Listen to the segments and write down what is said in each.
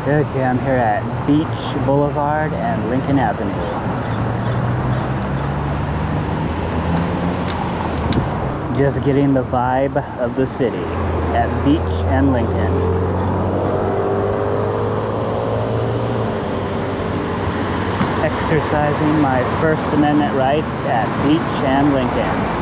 Okay, I'm here at Beach Boulevard and Lincoln Avenue. Just getting the vibe of the city at Beach and Lincoln. Exercising my First Amendment rights at Beach and Lincoln.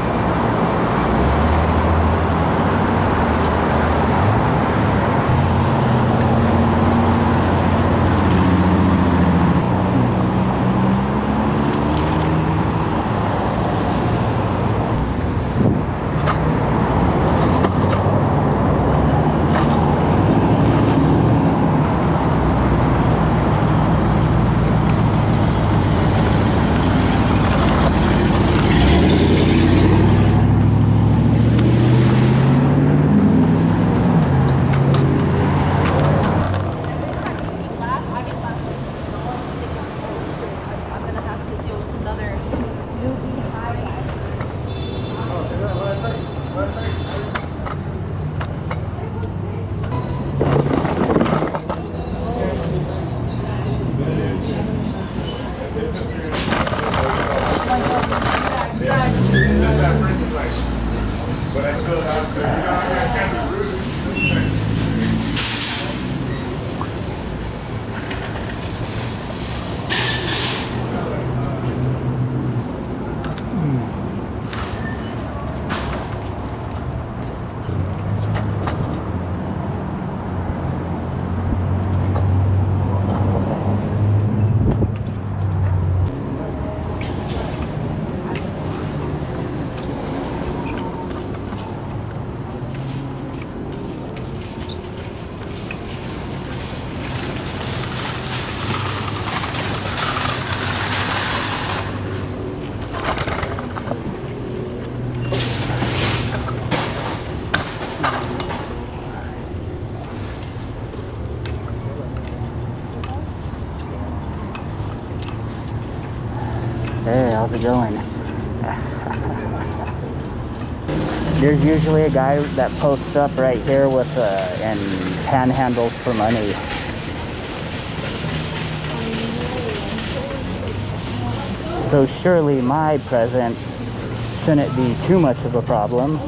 Hey, how's it going? There's usually a guy that posts up right here with and panhandles for money. So surely my presence shouldn't be too much of a problem.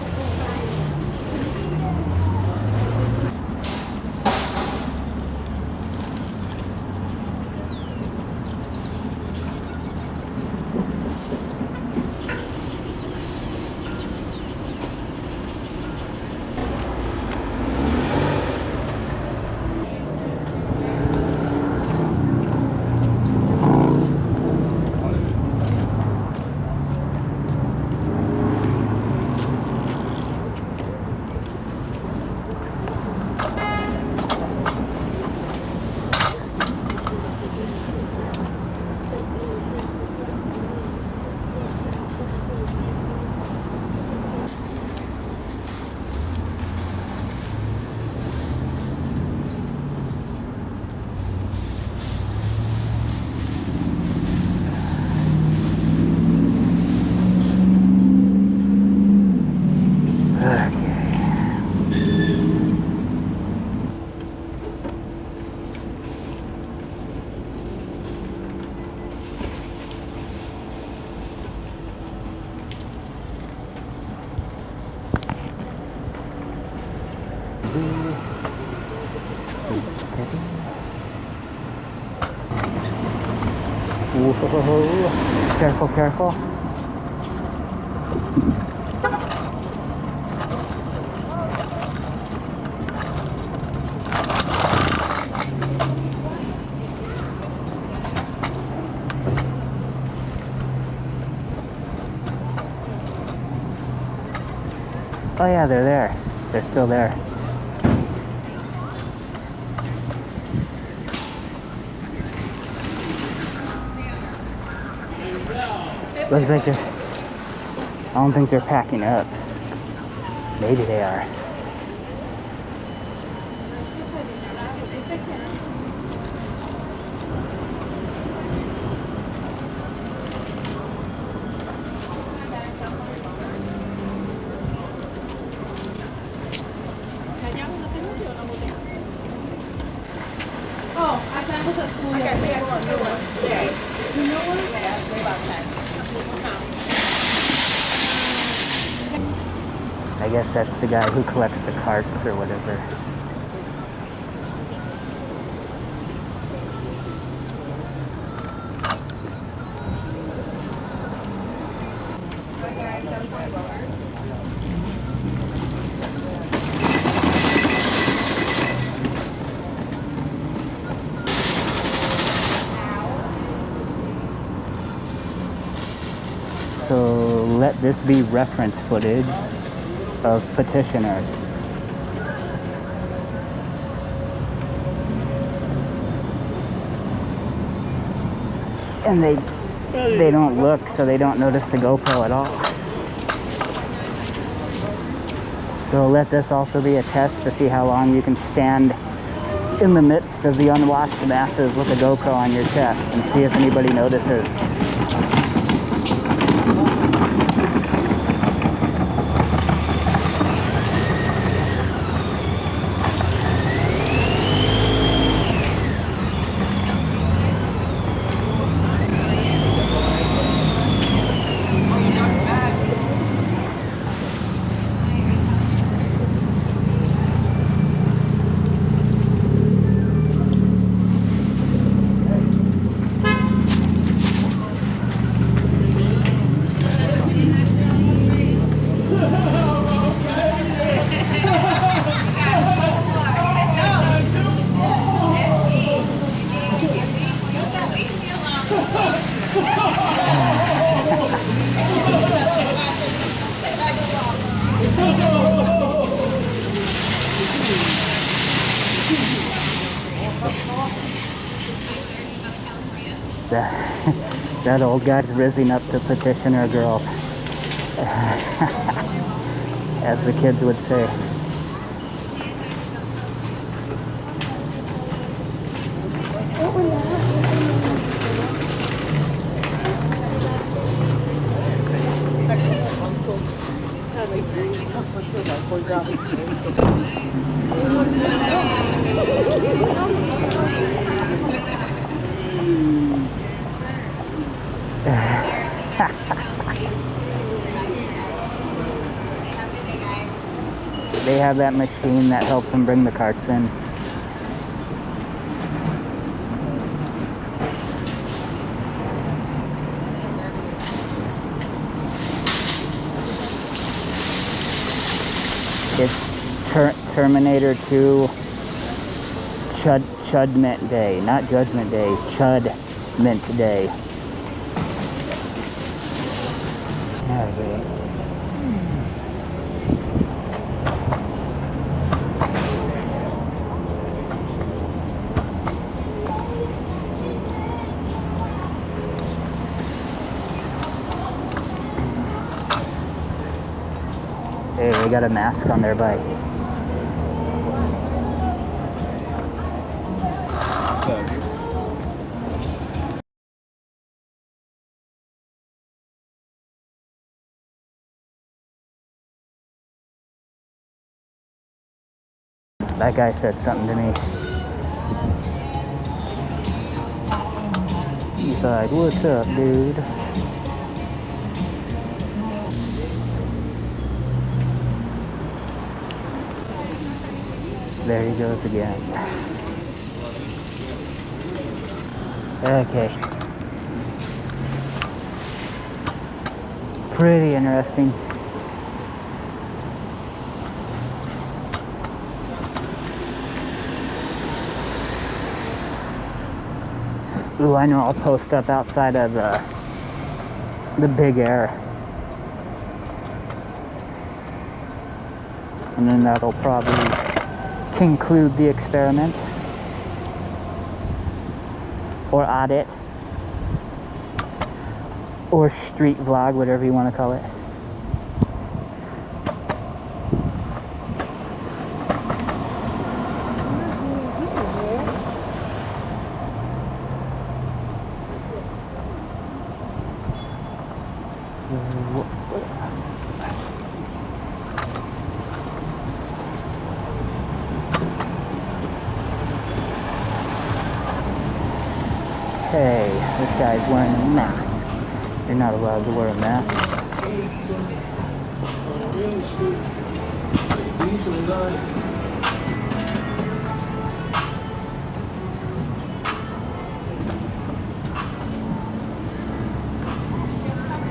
Whoa, careful, careful. Oh yeah, they're there. They're still there. Looks like I don't think they're packing up. Maybe they are. Oh, I guess that's the guy who collects the carts or whatever. So let this be reference footage of petitioners. And they don't look, so they don't notice the GoPro at all. So let this also be a test to see how long you can stand in the midst of the unwashed masses with a GoPro on your chest and see if anybody notices. That old guy's rizzing up the petitioner girls, as the kids would say. They have that machine that helps them bring the carts in. It's Terminator 2 Chudment Day, not Judgment Day, Chudment Day. Okay. Hey, they got a mask on their bike. That guy said something to me. He's like, "What's up, dude?" There he goes again. Okay. Pretty interesting. Ooh, I know I'll post up outside of the big air. And then that'll probably conclude the experiment. Or audit. Or street vlog, whatever you want to call it. Okay, this guy's wearing a mask. You're not allowed to wear a mask.